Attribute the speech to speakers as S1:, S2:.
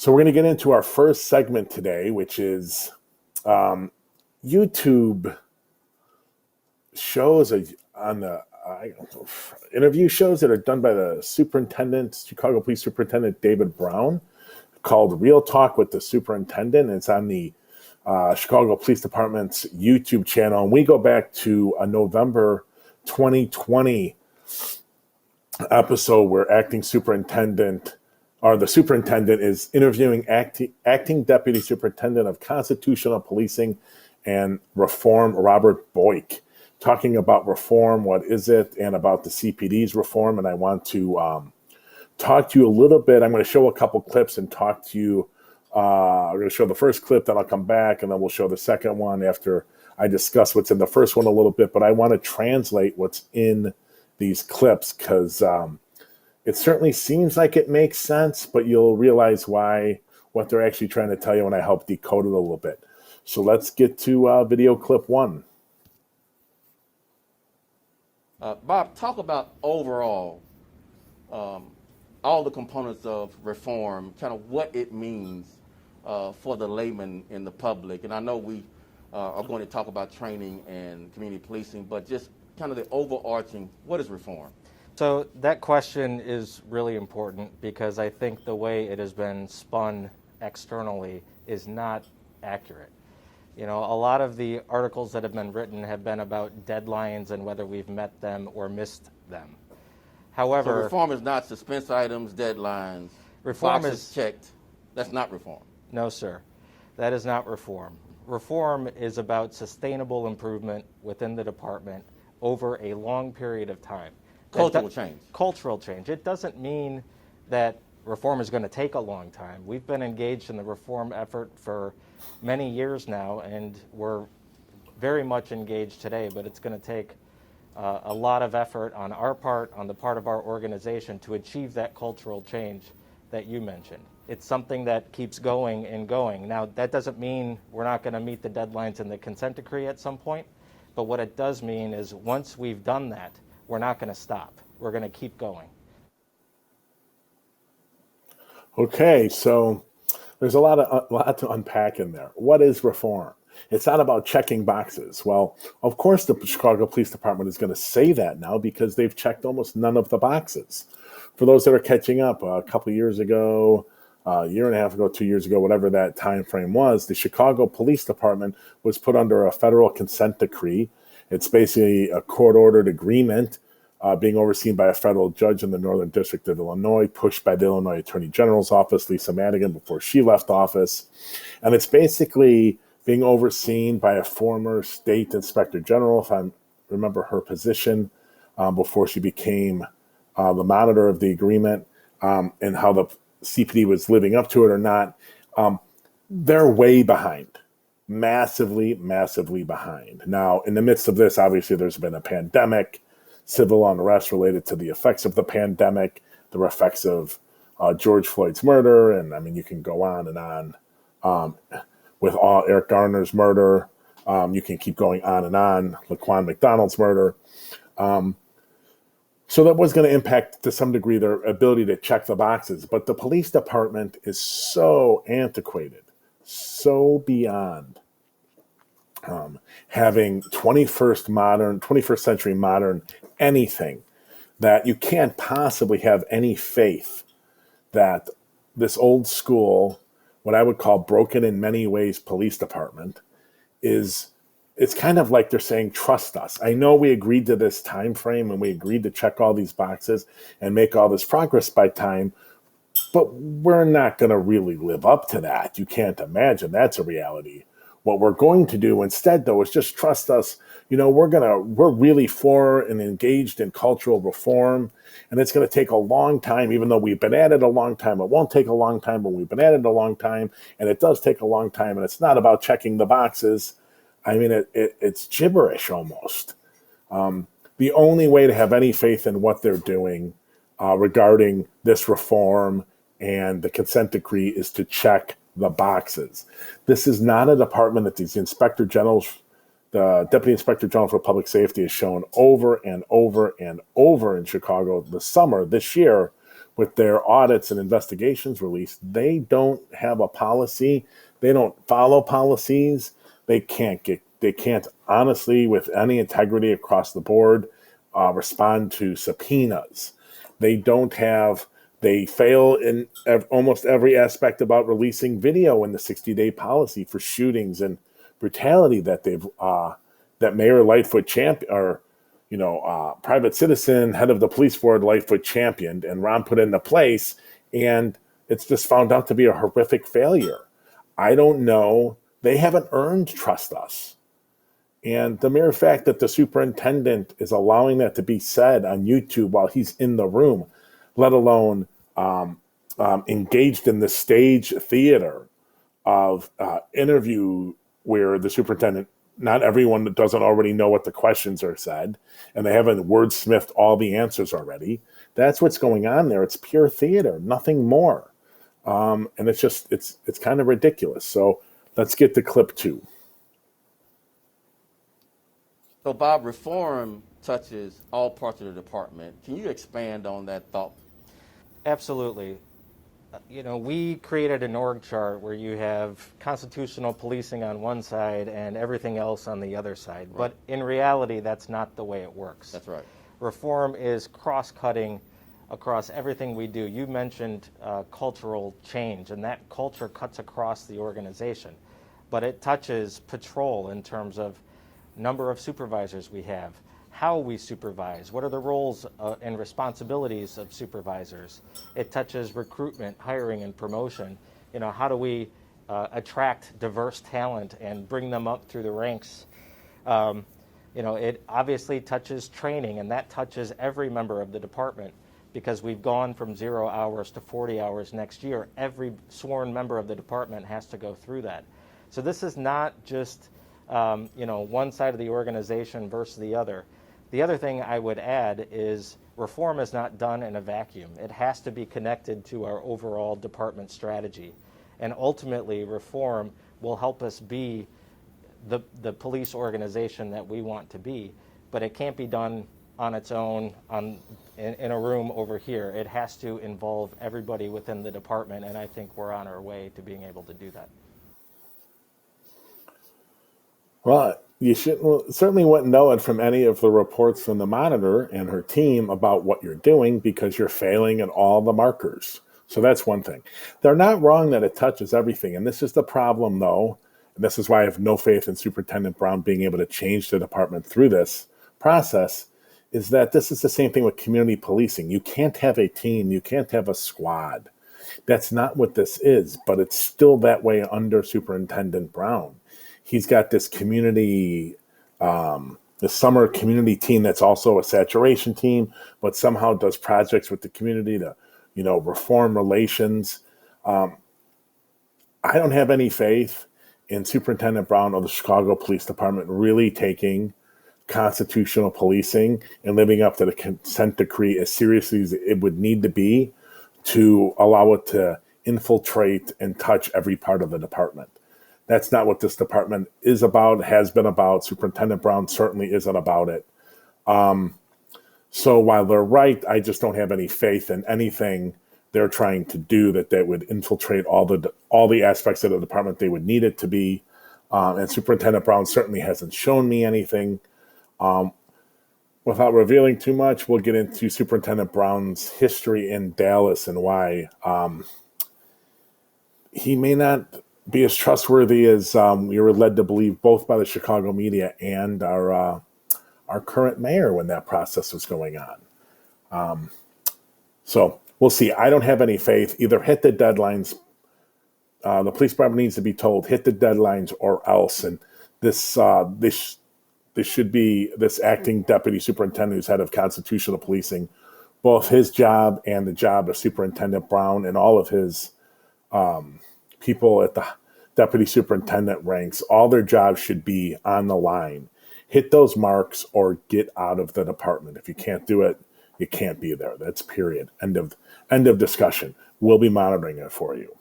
S1: So we're going to get into our first segment today, which is YouTube shows on the interview shows that are done by the Chicago Police Superintendent David Brown, called Real Talk with the Superintendent. It's on the Chicago Police Department's YouTube channel, and we go back to a November 2020 episode where the superintendent is interviewing acting deputy superintendent of constitutional policing and reform, Robert Boik, talking about reform, what is it, and about the CPD's reform. And I want to talk to you a little bit. I'm going to show a couple clips and talk to you. I'm going to show the first clip, then I'll come back, and then we'll show the second one after I discuss what's in the first one a little bit. But I want to translate what's in these clips because it certainly seems like it makes sense, but you'll realize what they're actually trying to tell you when I help decode it a little bit. So let's get to video clip one.
S2: Bob, talk about overall all the components of reform, kind of what it means for the layman in the public. And I know we are going to talk about training and community policing, but just kind of the overarching, what is reform?
S3: So that question is really important because I think the way it has been spun externally is not accurate. You know, a lot of the articles that have been written have been about deadlines and whether we've met them or missed them. However,
S2: so reform is not suspense items, deadlines, boxes checked. That's not reform.
S3: No, sir. That is not reform. Reform is about sustainable improvement within the department over a long period of time.
S2: Cultural change.
S3: Cultural change. It doesn't mean that reform is going to take a long time. We've been engaged in the reform effort for many years now, and we're very much engaged today, but it's going to take a lot of effort on our part, on the part of our organization, to achieve that cultural change that you mentioned. It's something that keeps going and going. Now, that doesn't mean we're not going to meet the deadlines in the consent decree at some point, but what it does mean is once we've done that, we're not going to stop. We're going to keep going.
S1: Okay, so there's a lot to unpack in there. What is reform? It's not about checking boxes. Well, of course, the Chicago Police Department is going to say that now because they've checked almost none of the boxes. For those that are catching up, a couple of years ago, a year and a half ago, 2 years ago, whatever that time frame was, the Chicago Police Department was put under a federal consent decree. It's basically a court-ordered agreement being overseen by a federal judge in the Northern District of Illinois, pushed by the Illinois Attorney General's office, Lisa Madigan, before she left office. And it's basically being overseen by a former state inspector general, if I remember her position, before she became the monitor of the agreement, and how the CPD was living up to it or not. They're way behind. Massively behind. Now, in the midst of this, obviously, there's been a pandemic, civil unrest related to the effects of the pandemic, the effects of George Floyd's murder, and I mean, you can go on and on with all Eric Garner's murder. You can keep going on and on, Laquan McDonald's murder. So that was going to impact, to some degree, their ability to check the boxes. But the police department is so antiquated, so beyond having 21st century modern anything, that you can't possibly have any faith that this old school, what I would call broken in many ways police department, it's kind of like they're saying, trust us. I know we agreed to this time frame and we agreed to check all these boxes and make all this progress by time, but we're not going to really live up to that. You can't imagine that's a reality. What we're going to do instead, though, is just trust us. You know, we're really for and engaged in cultural reform, and it's going to take a long time, even though we've been at it a long time. It won't take a long time, but we've been at it a long time, and it does take a long time, and it's not about checking the boxes. I mean, it's gibberish almost. The only way to have any faith in what they're doing regarding this reform and the consent decree is to check the boxes. This is not a department that these inspector generals, the Deputy Inspector General for Public Safety, has shown over and over and over in Chicago this year with their audits and investigations released, they don't have a policy. They don't follow policies. They can't honestly, with any integrity across the board, respond to subpoenas. They don't have, they fail in almost every aspect about releasing video in the 60-day policy for shootings and brutality that that Mayor Lightfoot champion, or private citizen, head of the police board, Lightfoot championed, and Ron put into place, and it's just found out to be a horrific failure. I don't know. They haven't earned trust us. And the mere fact that the superintendent is allowing that to be said on YouTube while he's in the room, let alone engaged in the stage theater of interview where the superintendent, not everyone that doesn't already know what the questions are said, and they haven't wordsmithed all the answers already. That's what's going on there. It's pure theater, nothing more. And it's kind of ridiculous. So let's get to clip 2.
S2: So, Bob, reform touches all parts of the department. Can you expand on that thought?
S3: Absolutely. We created an org chart where you have constitutional policing on one side and everything else on the other side. Right. But in reality, that's not the way it works.
S2: That's right.
S3: Reform is cross-cutting across everything we do. You mentioned cultural change, and that culture cuts across the organization. But it touches patrol in terms of number of supervisors we have, how we supervise, what are the roles and responsibilities of supervisors. It touches recruitment, hiring, and promotion. How do we attract diverse talent and bring them up through the ranks? It obviously touches training, and that touches every member of the department, because we've gone from 0 hours to 40 hours next year. Every sworn member of the department has to go through that. So this is not just one side of the organization versus the other. The other thing I would add is reform is not done in a vacuum. It has to be connected to our overall department strategy. And ultimately, reform will help us be the police organization that we want to be. But it can't be done on its own in a room over here. It has to involve everybody within the department, and I think we're on our way to being able to do that.
S1: Well, you certainly wouldn't know it from any of the reports from the monitor and her team about what you're doing, because you're failing in all the markers. So that's one thing. They're not wrong that it touches everything. And this is the problem, though. And this is why I have no faith in Superintendent Brown being able to change the department through this process, is that this is the same thing with community policing. You can't have a team. You can't have a squad. That's not what this is, but it's still that way under Superintendent Brown. He's got this community, the summer community team that's also a saturation team, but somehow does projects with the community to, reform relations. I don't have any faith in Superintendent Brown or the Chicago Police Department really taking constitutional policing and living up to the consent decree as seriously as it would need to be to allow it to infiltrate and touch every part of the department. That's not what this department is about, has been about. Superintendent Brown certainly isn't about it. So while they're right, I just don't have any faith in anything they're trying to do that would infiltrate all the aspects of the department they would need it to be. And Superintendent Brown certainly hasn't shown me anything. Without revealing too much, we'll get into Superintendent Brown's history in Dallas and why he may not be as trustworthy as we were led to believe, both by the Chicago media and our current mayor when that process was going on. So we'll see. I don't have any faith. Either hit the deadlines. The police department needs to be told, hit the deadlines or else. And this should be this acting deputy superintendent who's head of constitutional policing, both his job and the job of Superintendent Brown and all of his people at the deputy superintendent ranks, all their jobs should be on the line. Hit those marks or get out of the department. If you can't do it, you can't be there. That's period. End of discussion. We'll be monitoring it for you.